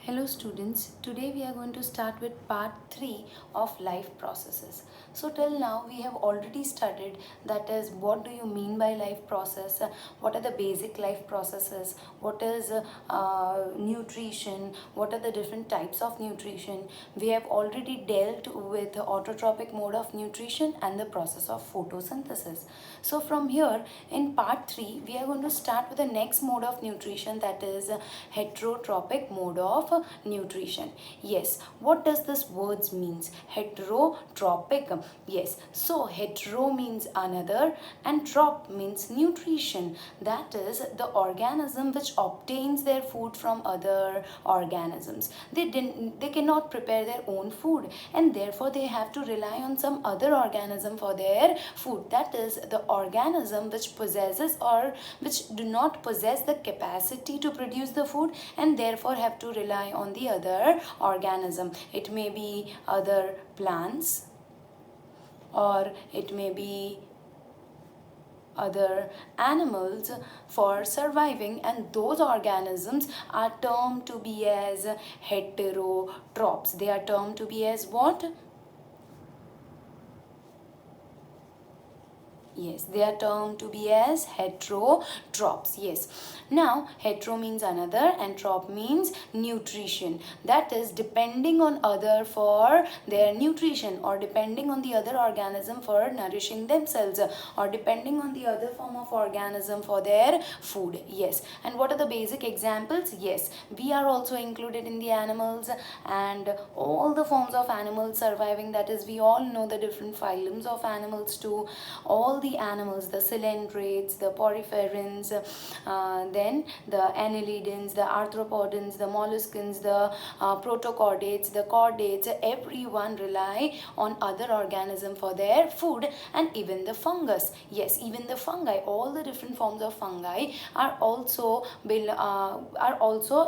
Hello students, today we are going to start with part 3 of life processes. So till now we have already studied, that is, what do you mean by life process, what are the basic life processes, what is nutrition, what are the different types of nutrition. We have already dealt with the autotrophic mode of nutrition and the process of photosynthesis. So from here in part 3 we are going to start with the next mode of nutrition, that is heterotrophic mode of nutrition. Yes, what does this words means? Heterotrophic. Yes, so hetero means another and trop means nutrition. That is the organism which obtains their food from other organisms. They cannot prepare their own food, and therefore they have to rely on some other organism for their food. That is the organism which possesses or which do not possess the capacity to produce the food and therefore have to rely on the other organism. It may be other plants, or it may be other animals for surviving, and those organisms are termed to be as heterotrophs. They are termed to be as what? Yes, they are termed to be as heterotrophs. Yes. Now, hetero means another and trop means nutrition. That is depending on other for their nutrition, or depending on the other organism for nourishing themselves, or depending on the other form of organism for their food. Yes. And what are the basic examples? Yes, we are also included in the animals and all the forms of animals surviving. That is, we all know the different phylums of animals too. All the animals, the coelentrates, the porphyrians, then the annelidans, the arthropodans, the molluscans, the protochordates, the chordates, everyone rely on other organism for their food, and even the fungus. Yes, even the fungi, all the different forms of fungi are also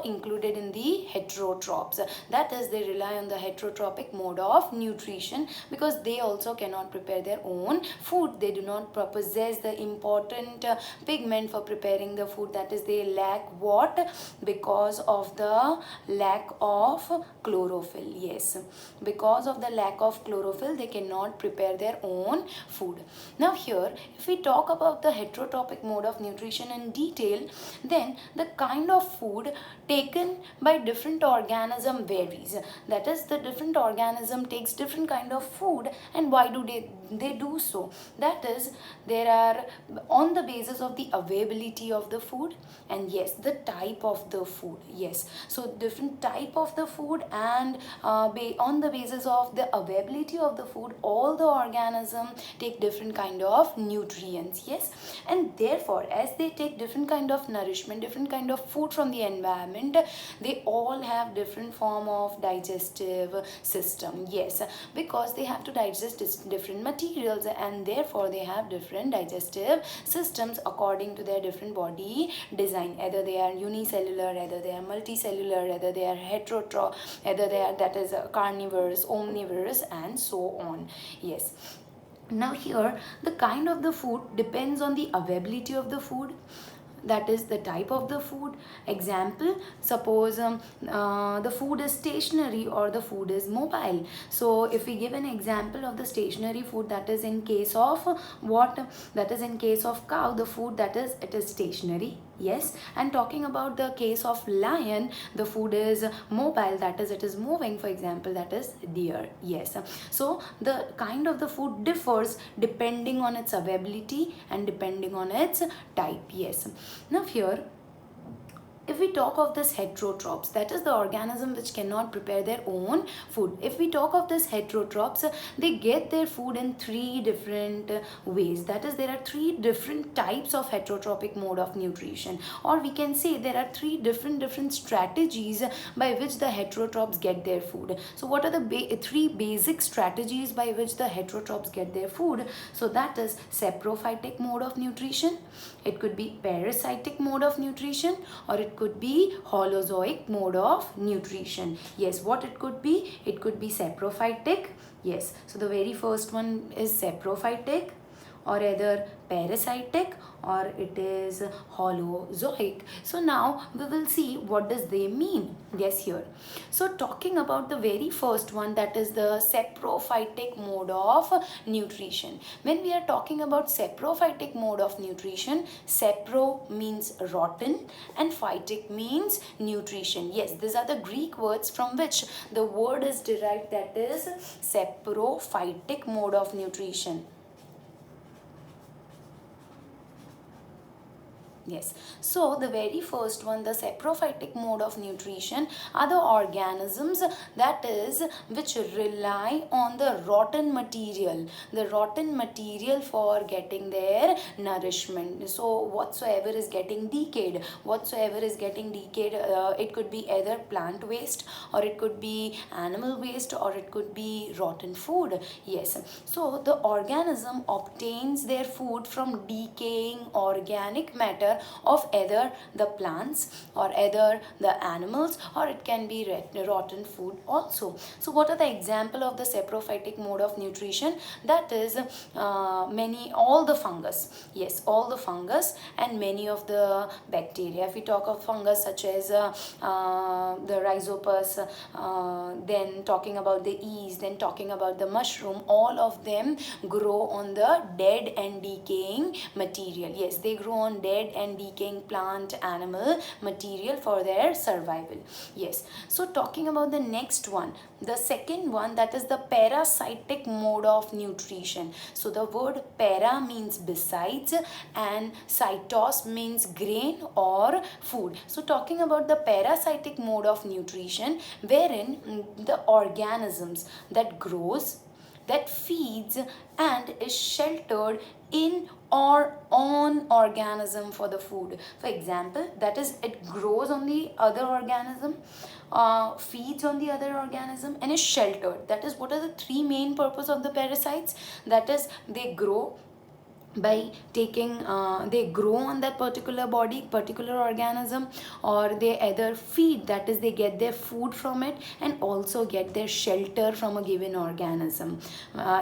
included in the heterotrophs. That is, they rely on the heterotrophic mode of nutrition because they also cannot prepare their own food. They do not possess the important pigment for preparing the food. That is, they lack what? Because of the lack of chlorophyll. Yes, because of the lack of chlorophyll they cannot prepare their own food. Now here, if we talk about the heterotrophic mode of nutrition in detail, then the kind of food taken by different organism varies. That is, the different organism takes different kind of food. And why do they do so? That is, there are on the basis of the availability of the food, and yes, the type of the food. Yes, so different type of the food, and on the basis of the availability of the food, all the organism take different kind of nutrients. Yes, and therefore as they take different kind of nourishment, different kind of food from the environment, they all have different form of digestive system. Yes, because they have to digest different materials, and therefore they have different digestive systems according to their different body design. Either they are unicellular, either they are multicellular, either they are heterotroph, either they are, that is, carnivores, omnivores, and so on. Yes. Now here, the kind of the food depends on the availability of the food. That is the type of the food. Example, suppose the food is stationary or the food is mobile. So if we give an example of the stationary food, that is in case of what? That is in case of cow, the food, that is, it is stationary. Yes, and talking about the case of lion, the food is mobile, that is, it is moving. For example, that is deer. Yes, so the kind of the food differs depending on its availability and depending on its type. Yes. Now here, if we talk of this heterotrophs, that is the organism which cannot prepare their own food. If we talk of this heterotrophs, they get their food in three different ways. That is, there are three different types of heterotrophic mode of nutrition, or we can say there are three different strategies by which the heterotrophs get their food. So what are the three basic strategies by which the heterotrophs get their food? So that is saprophytic mode of nutrition, it could be parasitic mode of nutrition, or it could be holozoic mode of nutrition. Yes, what it could be? It could be saprophytic. Yes, so the very first one is saprophytic, or either parasitic, or it is holozoic. So now we will see what does they mean. Yes, here. So talking about the very first one, that is the saprophytic mode of nutrition. When we are talking about saprophytic mode of nutrition, sapro means rotten and phytic means nutrition. Yes, these are the Greek words from which the word is derived, that is saprophytic mode of nutrition. Yes, so the very first one, the saprophytic mode of nutrition, are the organisms, that is, which rely on the rotten material for getting their nourishment. So whatsoever is getting decayed, it could be either plant waste, or it could be animal waste, or it could be rotten food. Yes, so the organism obtains their food from decaying organic matter of either the plants or either the animals, or it can be rotten food also. So what are the example of the saprophytic mode of nutrition? That is all the fungus. Yes, all the fungus and many of the bacteria. If we talk of fungus such as the rhizopus, then talking about the yeast, then talking about the mushroom, all of them grow on the dead and decaying material. Yes, they grow on dead and decaying plant, animal material for their survival. Yes, so talking about the next one, the second one, that is the parasitic mode of nutrition. So the word para means besides, and cytos means grain or food. So talking about the parasitic mode of nutrition, wherein the organisms that grows, that feeds and is sheltered in or on organism for the food. For example, that is, it grows on the other organism, feeds on the other organism, and is sheltered. That is, what are the three main purpose of the parasites? That is, they grow by taking they grow on that particular organism, or they either feed, that is, they get their food from it and also get their shelter from a given organism.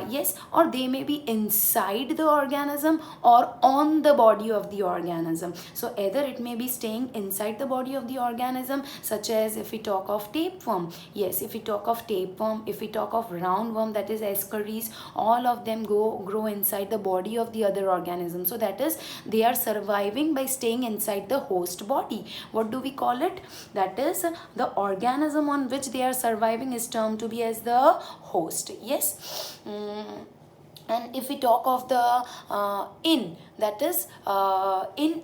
Yes, or they may be inside the organism or on the body of the organism. So either it may be staying inside the body of the organism, such as if we talk of tapeworm. Yes, if we talk of tapeworm, if we talk of roundworm, that is Ascaris, all of them grow inside the body of the other organism. So that is, they are surviving by staying inside the host body. What do we call it? That is, the organism on which they are surviving is termed to be as the host. Yes. And if we talk of the that is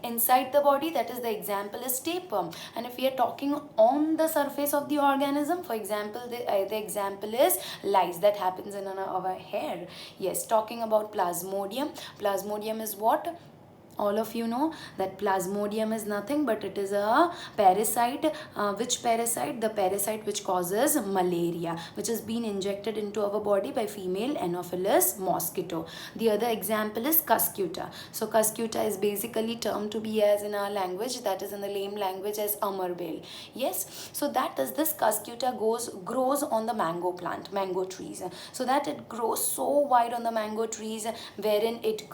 inside the body, that is, the example is tapeworm. And if we are talking on the surface of the organism, for example, the example is lice that happens in our hair. Yes, talking about plasmodium is what? All of you know that plasmodium is nothing but it is a parasite. Which parasite? The parasite which causes malaria, which has been injected into our body by female Anopheles mosquito. The other example is cuscuta. So cuscuta is basically termed to be as, in our language, that is in the lame language, as amarvel. Yes, so that is, this cuscuta grows on the mango plant, mango trees. So that it grows so wide on the mango trees, wherein it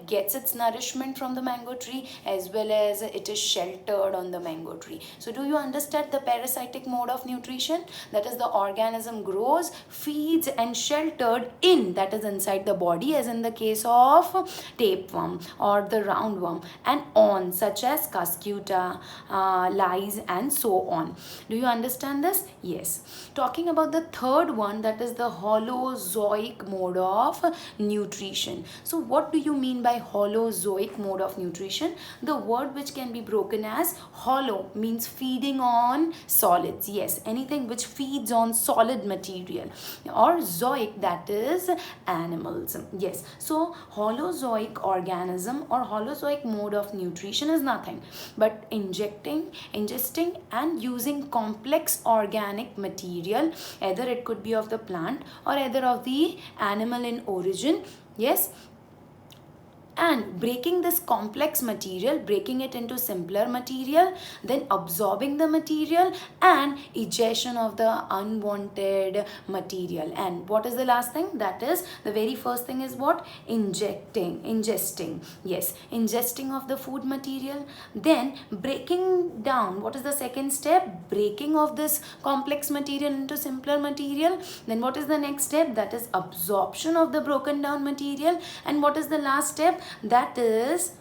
gets its nourishment from the mango tree, as well as it is sheltered on the mango tree. So do you understand the parasitic mode of nutrition? That is, the organism grows, feeds and sheltered in, that is, inside the body, as in the case of tapeworm or the roundworm, and on, such as cuscuta, lice and so on. Do you understand this? Yes. Talking about the third one, that is the holozoic mode of nutrition. So what do you mean by holozoic mode of nutrition? The word which can be broken as holo means feeding on solids. Yes, anything which feeds on solid material, or zoic, that is animals. Yes, so holozoic organism or holozoic mode of nutrition is nothing but ingesting and using complex organic material, either it could be of the plant or either of the animal in origin. Yes, and breaking this complex material, breaking it into simpler material, then absorbing the material and egestion of the unwanted material. And what is the last thing? That is, the very first thing is what? Ingesting. Yes, ingesting of the food material, then breaking down. What is the second step? Breaking of this complex material into simpler material. Then what is the next step? That is absorption of the broken down material. And what is the last step? That is,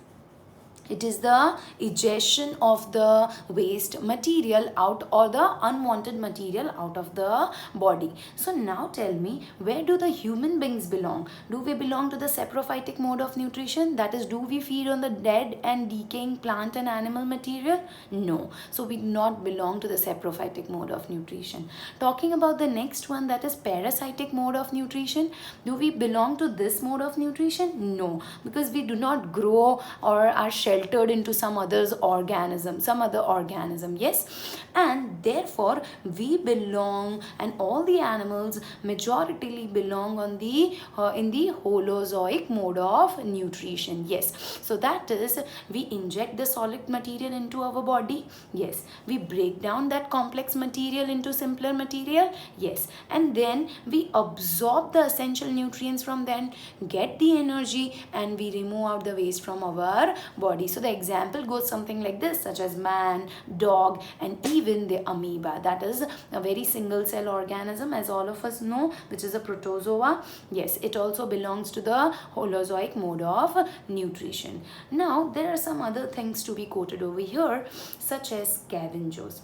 it is the egestion of the waste material out, or the unwanted material out of the body. So now tell me, where do the human beings belong? Do we belong to the saprophytic mode of nutrition? That is, do we feed on the dead and decaying plant and animal material? No. So we do not belong to the saprophytic mode of nutrition. Talking about the next one, that is parasitic mode of nutrition. Do we belong to this mode of nutrition? No, because we do not grow or are sheltered into some other organism. Yes, and therefore we belong, and all the animals majoritarily belong on the in the holozoic mode of nutrition. Yes, so that is, we inject the solid material into our body. Yes, we break down that complex material into simpler material. Yes, and then we absorb the essential nutrients from them, get the energy, and we remove out the waste from our body. So the example goes something like this, such as man, dog, and even the amoeba. That is a very single cell organism, as all of us know, which is a protozoa. Yes, it also belongs to the holozoic mode of nutrition. Now there are some other things to be quoted over here, such as scavengers.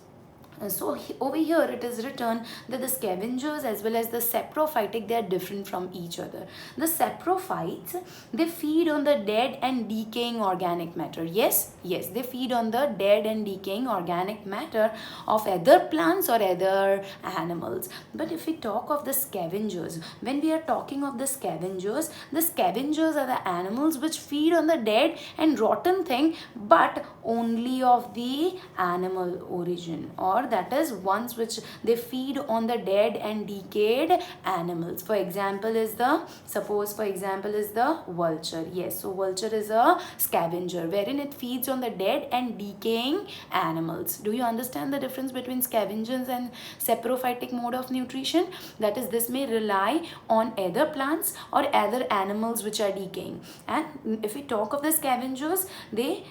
So over here it is written that the scavengers as well as the saprophytic, they are different from each other. The saprophytes, they feed on the dead and decaying organic matter. Yes, they feed on the dead and decaying organic matter of other plants or other animals. But if we talk of the scavengers, when we are talking of the scavengers are the animals which feed on the dead and rotten thing, but only of the animal origin, or that is ones which they feed on the dead and decayed animals. For example is the vulture. Yes, so vulture is a scavenger wherein it feeds on the dead and decaying animals. Do you understand the difference between scavengers and saprophytic mode of nutrition? That is, this may rely on either plants or other animals which are decaying. And if we talk of the scavengers, they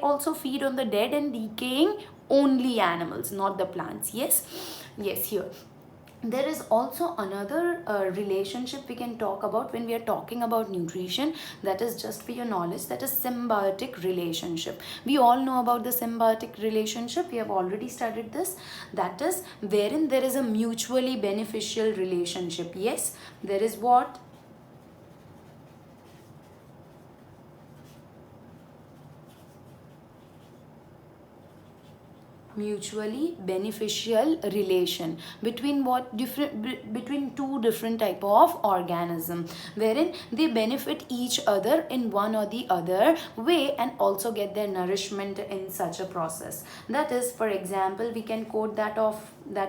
also feed on the dead and decaying only animals, not the plants. Yes, here there is also another relationship we can talk about when we are talking about nutrition. That is, just for your knowledge, that is symbiotic relationship. We all know about the symbiotic relationship. We have already studied this. That is wherein there is a mutually beneficial relationship. Yes, there is what? Mutually beneficial relation between between two different type of organism, wherein they benefit each other in one or the other way and also get their nourishment in such a process. That is, for example, we can quote that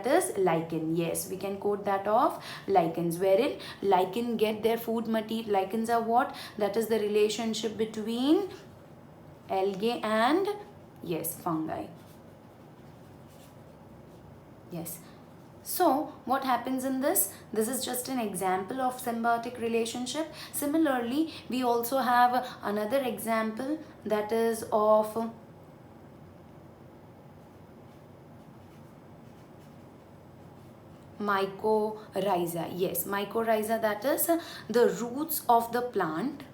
is lichen. Yes, we can quote that of lichens, wherein lichen get their food material. Lichens are what? That is the relationship between algae and, yes, fungi. Yes. So what happens in this? This is just an example of symbiotic relationship. Similarly, we also have another example, that is of mycorrhiza. Yes, mycorrhiza, that is the roots of the plant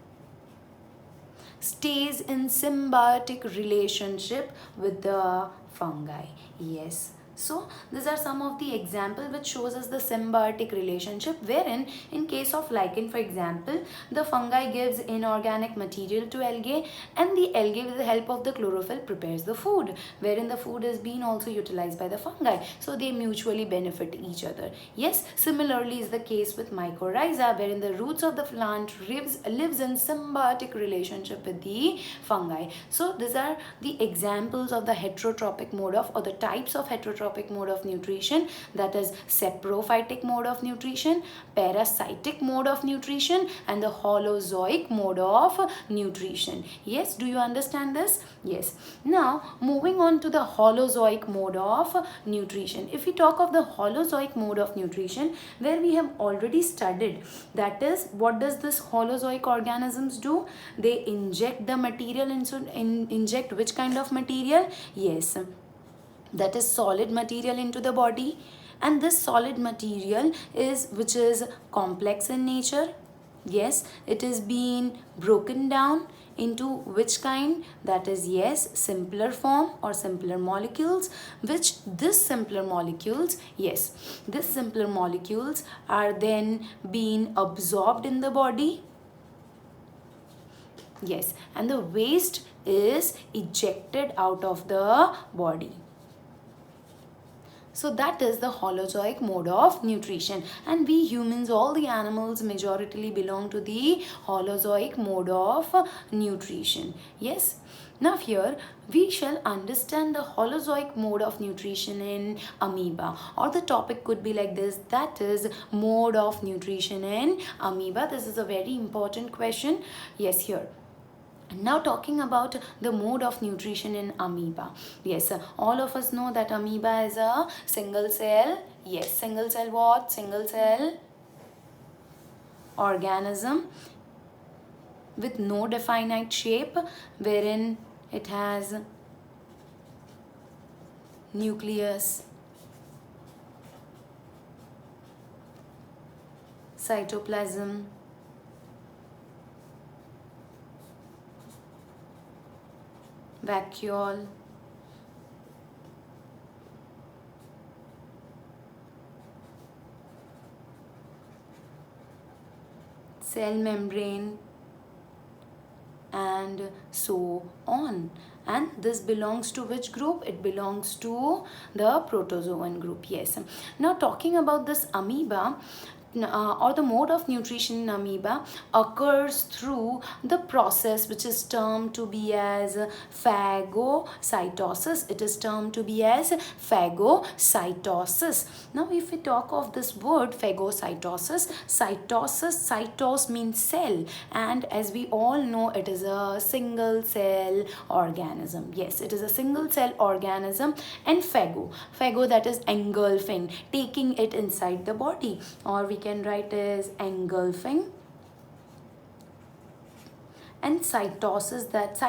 stays in symbiotic relationship with the fungi. Yes. So these are some of the examples which shows us the symbiotic relationship, wherein in case of lichen, for example, the fungi gives inorganic material to algae, and the algae with the help of the chlorophyll prepares the food, wherein the food is being also utilized by the fungi. So they mutually benefit each other. Yes, similarly is the case with mycorrhiza, wherein the roots of the plant lives in symbiotic relationship with the fungi. So these are the examples of the heterotrophic mode of, or the types of heterotrophic holotropic mode of nutrition, that is saprophytic mode of nutrition, parasitic mode of nutrition, and the holozoic mode of nutrition. Yes, do you understand this? Yes. Now moving on to the holozoic mode of nutrition. If we talk of the holozoic mode of nutrition, where we have already studied, that is, what does this holozoic organisms do? They inject the material inject which kind of material? Yes, that is solid material into the body, and this solid material is which is complex in nature. Yes, it is being broken down into which kind? That is, yes, simpler form or simpler molecules, which this simpler molecules, yes, this simpler molecules are then being absorbed in the body. Yes, and the waste is ejected out of the body. So that is the holozoic mode of nutrition, and we humans, all the animals, majoritarily belong to the holozoic mode of nutrition. Yes. Now here we shall understand the holozoic mode of nutrition in amoeba, or the topic could be like this, that is mode of nutrition in amoeba. This is a very important question. Yes, here. Now talking about the mode of nutrition in amoeba. Yes, all of us know that amoeba is a single cell. Yes, single cell what? Single cell organism with no definite shape, wherein it has nucleus, cytoplasm, vacuole, cell membrane, and so on. And this belongs to which group? It belongs to the protozoan group. Yes. Now talking about this amoeba, or the mode of nutrition in amoeba occurs through the process which is termed to be as phagocytosis. It is termed to be as phagocytosis. Now if we talk of this word phagocytosis, cytos means cell, and as we all know, it is a single cell organism. Yes, it is a single cell organism, and phago, that is engulfing, taking it inside the body, or we can write as engulfing. And cytosis, that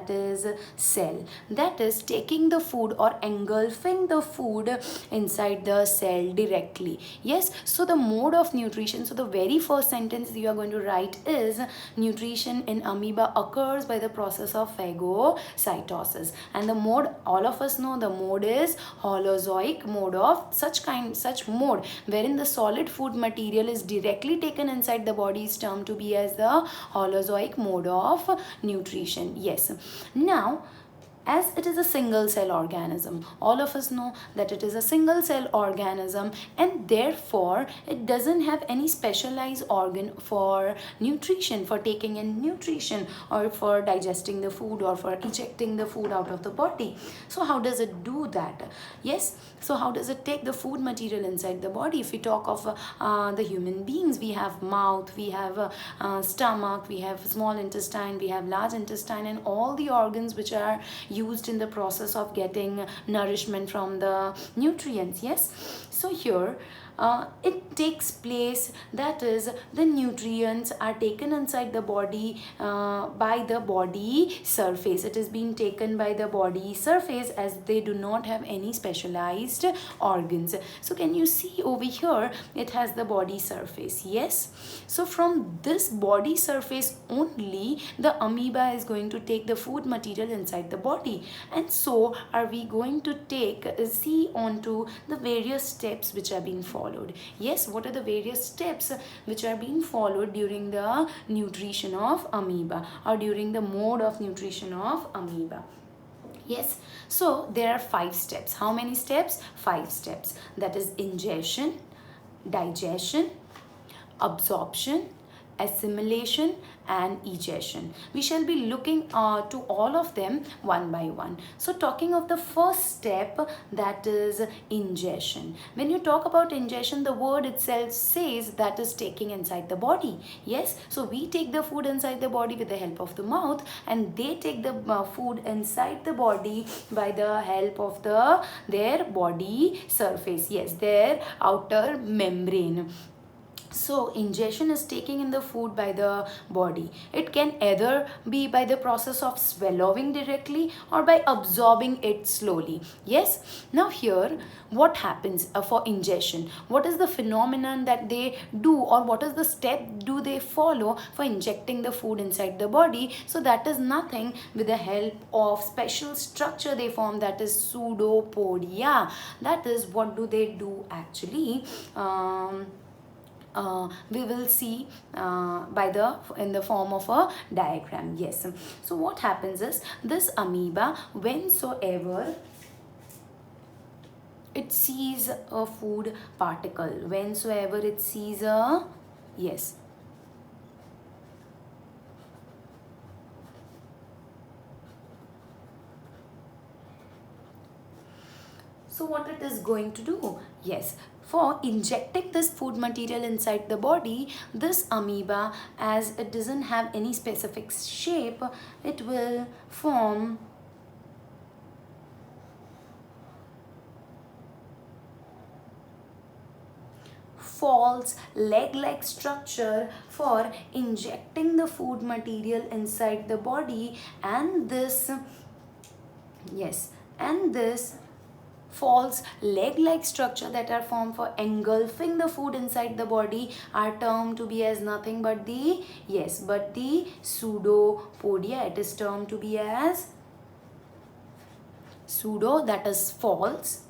is cell, that is taking the food or engulfing the food inside the cell directly. Yes, so the mode of nutrition, so the very first sentence you are going to write is nutrition in amoeba occurs by the process of phagocytosis, and the mode, all of us know, the mode is holozoic mode of such mode wherein the solid food material is directly taken inside the body is termed to be as the holozoic mode of nutrition. Yes. Now, as it is a single cell organism, all of us know that it is a single cell organism, and therefore it doesn't have any specialized organ for nutrition, for taking in nutrition, or for digesting the food, or for ejecting the food out of the body. So how does it do that? Yes, so how does it take the food material inside the body? If we talk of the human beings, we have mouth, we have stomach, we have small intestine, we have large intestine, and all the organs which are used in the process of getting nourishment from the nutrients. Yes, so here it takes place, that is, the nutrients are taken inside the body by the body surface. It is being taken by the body surface, as they do not have any specialized organs. So can you see over here, it has the body surface. Yes, so from this body surface only the amoeba is going to take the food material inside the body, and so are we going to see onto the various steps which are being followed. Yes, what are the various steps which are being followed during the nutrition of amoeba, or during the mode of nutrition of amoeba? Yes, so there are 5 steps. How many steps? 5 steps. That is ingestion, digestion, absorption, assimilation and egestion. We shall be looking to all of them one by one. So talking of the first step, that is ingestion. When you talk about ingestion, the word itself says that is taking inside the body. Yes, so we take the food inside the body with the help of the mouth, and they take the food inside the body by the help of their body surface. Yes, their outer membrane. So ingestion is taking in the food by the body. It can either be by the process of swallowing directly or by absorbing it slowly. Yes. Now here, what happens for ingestion? What is the phenomenon that they do, or what is the step do they follow for injecting the food inside the body? So that is nothing with the help of special structure they form, that is pseudopodia. That is, what do they do actually? We will see in the form of a diagram. Yes, so what happens is, this amoeba, whensoever it sees a food particle, whensoever it sees a, yes, so what it is going to do? Yes, for injecting this food material inside the body, this amoeba, as it doesn't have any specific shape, it will form false leg-like structure for injecting the food material inside the body. And this, yes, and this false leg-like structure that are formed for engulfing the food inside the body are termed to be as nothing but the, yes, but the pseudopodia. It is termed to be as pseudo, that is false,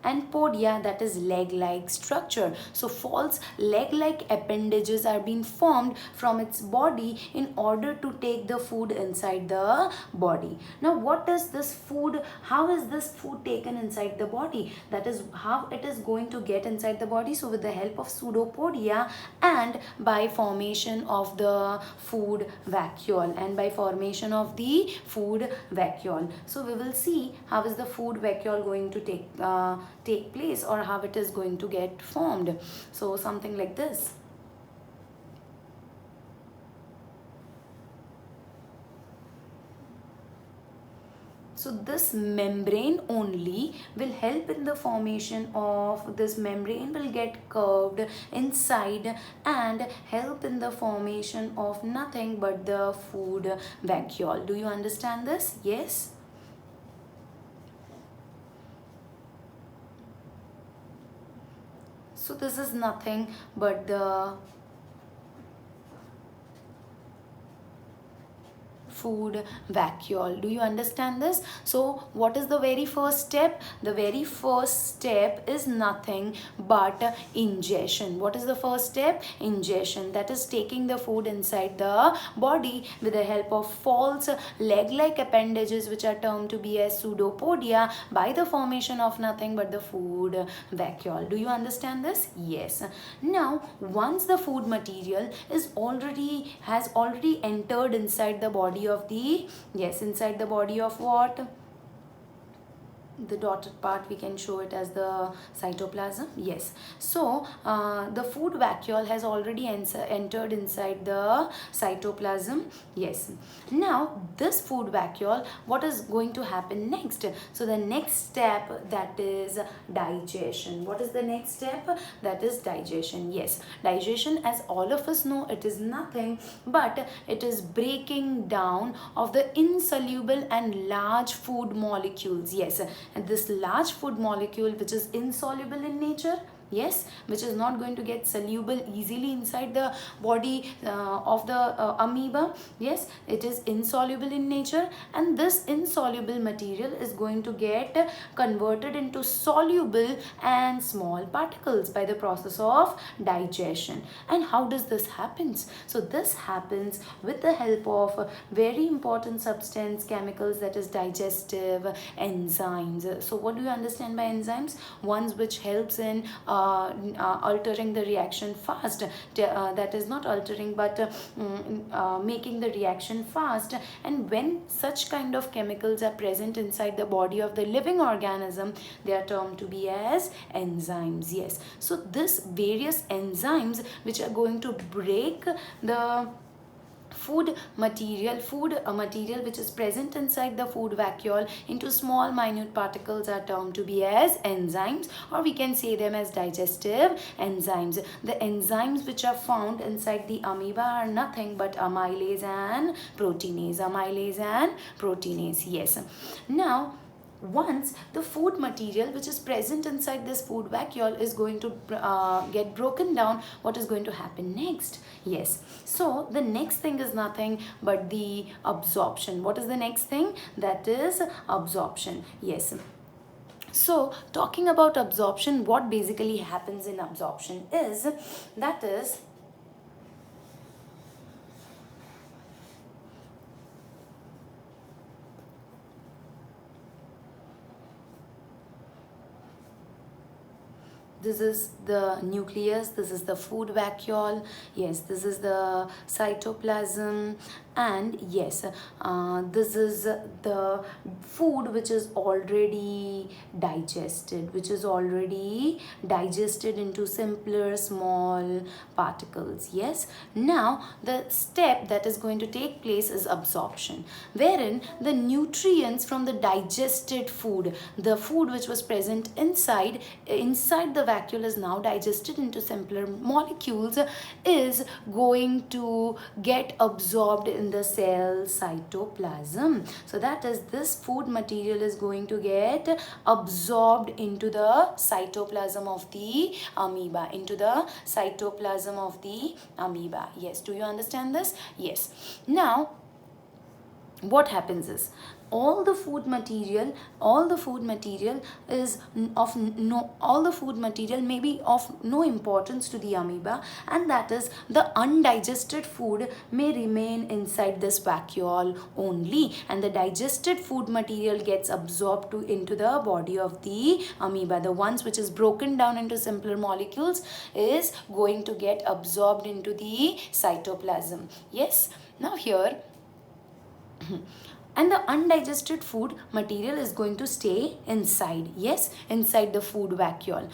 and podia, that is leg-like structure. So false leg-like appendages are being formed from its body in order to take the food inside the body. Now what is this food, how is this food taken inside the body? That is how it is going to get inside the body. So with the help of pseudopodia and by formation of the food vacuole, and by formation of the food vacuole. So we will see how is the food vacuole going to take place, or how it is going to get formed. So something like this. So this membrane only will help in the formation of, this membrane will get curved inside and help in the formation of nothing but the food vacuole. Do you understand this? Yes. So this is nothing but the food vacuole. Do you understand this? So what is the very first step? The very first step is nothing but ingestion. What is the first step? Ingestion. That is taking the food inside the body with the help of false leg-like appendages, which are termed to be as pseudopodia, by the formation of nothing but the food vacuole. Do you understand this? Yes. Now once the food material has already entered inside the body of the, yes, inside the body of what? The dotted part, we can show it as the cytoplasm. Yes. So the food vacuole has already entered inside the cytoplasm. Yes. Now this food vacuole, what is going to happen next? So the next step, that is digestion. What is the next step? That is digestion. Yes. Digestion, as all of us know, it is nothing but it is breaking down of the insoluble and large food molecules. Yes. And this large food molecule, which is insoluble in nature, yes, which is not going to get soluble easily inside the body of the amoeba, yes, it is insoluble in nature, and this insoluble material is going to get converted into soluble and small particles by the process of digestion. And how does this happen? So this happens with the help of very important substance chemicals, that is digestive enzymes. So what do you understand by enzymes? Ones which helps in altering the reaction fast, that is not altering but making the reaction fast. And when such kind of chemicals are present inside the body of the living organism, they are termed to be as enzymes. Yes, so this various enzymes which are going to break the food material which is present inside the food vacuole into small minute particles are termed to be as enzymes, or we can say them as digestive enzymes. The enzymes which are found inside the amoeba are nothing but amylase and proteinase. Yes, now once the food material which is present inside this food vacuole is going to get broken down, what is going to happen next? Yes, so the next thing is nothing but the absorption. What is the next thing? That is absorption. Yes, so talking about absorption, what basically happens in absorption is that is this is the nucleus, this is the food vacuole, yes, this is the cytoplasm, and yes, this is the food which is already digested, into simpler small particles. Yes, now the step that is going to take place is absorption, wherein the nutrients from the digested food, the food which was present inside the vacuole is now digested into simpler molecules, is going to get absorbed in the cell cytoplasm. So that is, this food material is going to get absorbed into the cytoplasm of the amoeba, Yes, do you understand this? Yes. Now what happens is, all the food material may be of no importance to the amoeba, and that is, the undigested food may remain inside this vacuole only, and the digested food material gets absorbed into the body of the amoeba. The ones which is broken down into simpler molecules is going to get absorbed into the cytoplasm. Yes, now here and the undigested food material is going to stay inside, yes, inside the food vacuole,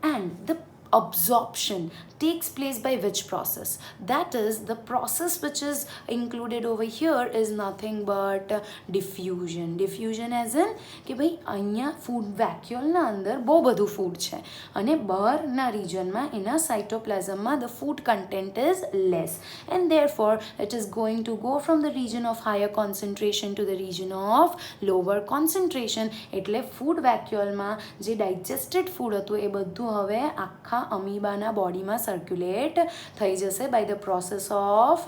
and the absorption takes place by which process? That is, the process which is included over here is nothing but diffusion. Diffusion as in કે ભાઈ અહીંયા food વેક્યુલના અંદર બહુ બધું food છે અને બહારના રિજનમાં એના સાઇટોપ્લાઝમમાં the food content is less, and therefore it is going to go from the region of higher concentration to the region of lower concentration. એટલે food vacuoleમાં જે digested food હતું એ બધું હવે આખા અમીબાના બોડીમાં circulate થઈ જશે by the process of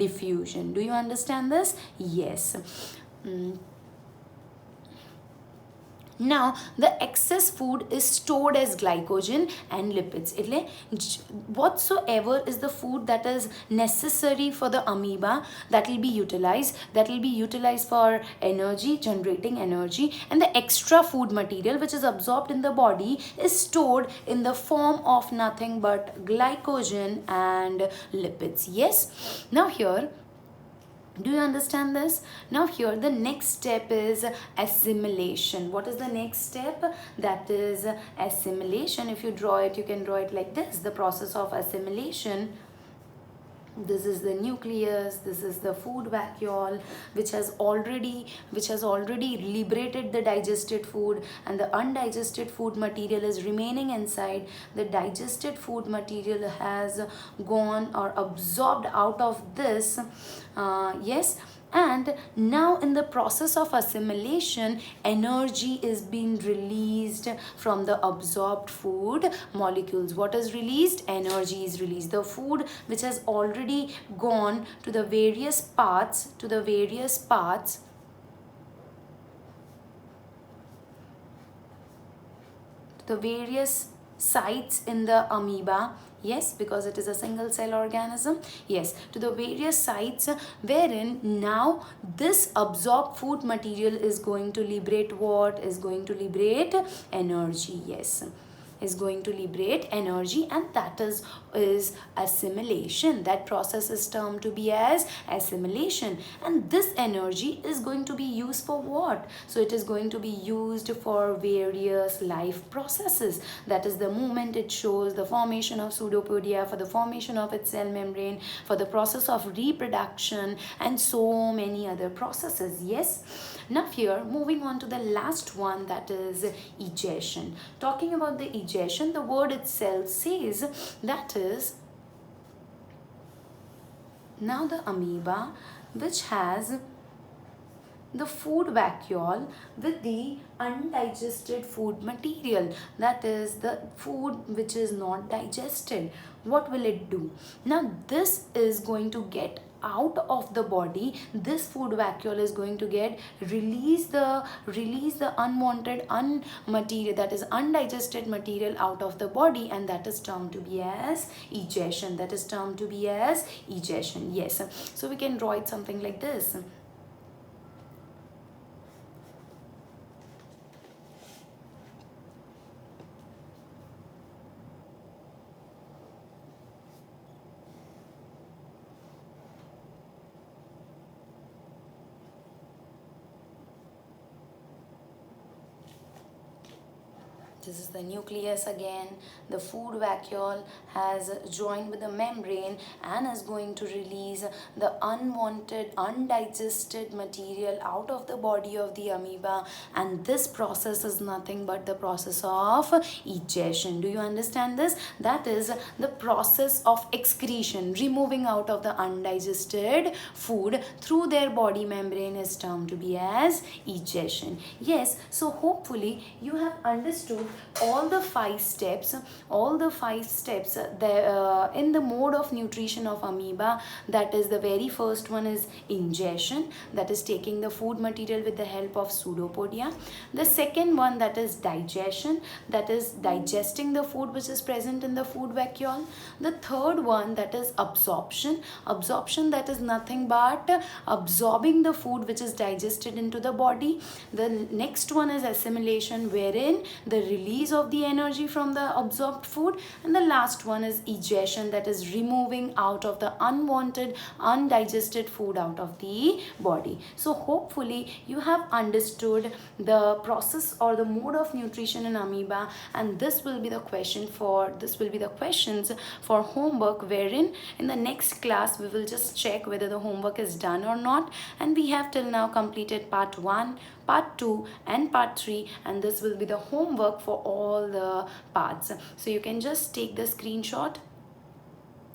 diffusion. Do you understand this? Yes. Now the excess food is stored as glycogen and lipids. એટલે whatsoever is the food that is necessary for the amoeba, that will be utilized for energy, generating energy, and the extra food material which is absorbed in the body is stored in the form of nothing but glycogen and lipids. Yes, now here, do you understand this? Now here the next step is assimilation. What is the next step? That is assimilation. If you draw it, you can draw it like this. The process of assimilation. This is the nucleus, this is the food vacuole which has already liberated the digested food, and the undigested food material is remaining inside. The digested food material has gone or absorbed out of this, yes, and now in the process of assimilation, energy is being released from the absorbed food molecules. What is released? Energy is released. The food which has already gone to the various parts, the various sites in the amoeba, yes, because it is a single cell organism, yes, to the various sites wherein now this absorbed food material is going to liberate what? Is going to liberate energy. Yes, is going to liberate energy, and that is assimilation. That process is termed to be as assimilation, and this energy is going to be used for what? So it is going to be used for various life processes. That is the movement it shows, the formation of pseudopodia, for the formation of its cell membrane, for the process of reproduction, and so many other processes. Yes. Now here, moving on to the last one, that is egestion. Talking about the egestion, the word itself says that is, now the amoeba, which has the food vacuole with the undigested food material, that is the food which is not digested, what will it do? Now this is going to get out of the body. This food vacuole is going to get release the unwanted material, that is undigested material, out of the body, and that is termed to be as egestion. That is termed to be as egestion. Yes, so we can draw it something like this. This is the nucleus again. The food vacuole has joined with the membrane and is going to release the unwanted, undigested material out of the body of the amoeba, and this process is nothing but the process of egestion. Do you understand this? That is the process of excretion, removing out of the undigested food through their body membrane is termed to be as egestion. Yes, so hopefully you have understood all the five steps in the mode of nutrition of amoeba. That is, the very first one is ingestion, that is taking the food material with the help of pseudopodia. The second one, that is digestion, that is digesting the food which is present in the food vacuole. The third one, that is absorption, that is nothing but absorbing the food which is digested into the body. The next one is assimilation, wherein the release of the energy from the absorbed food. And the last one is egestion, that is removing out of the unwanted, undigested food out of the body. So hopefully you have understood the process or the mode of nutrition in amoeba, and this will be the questions for homework, wherein in the next class we will just check whether the homework is done or not. And we have till now completed part 1, part 2 and part 3, and this will be the homework for all the parts. So you can just take the screenshot.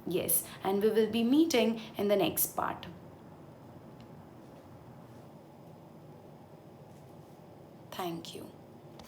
Yes, and we will be meeting in the next part. Thank you.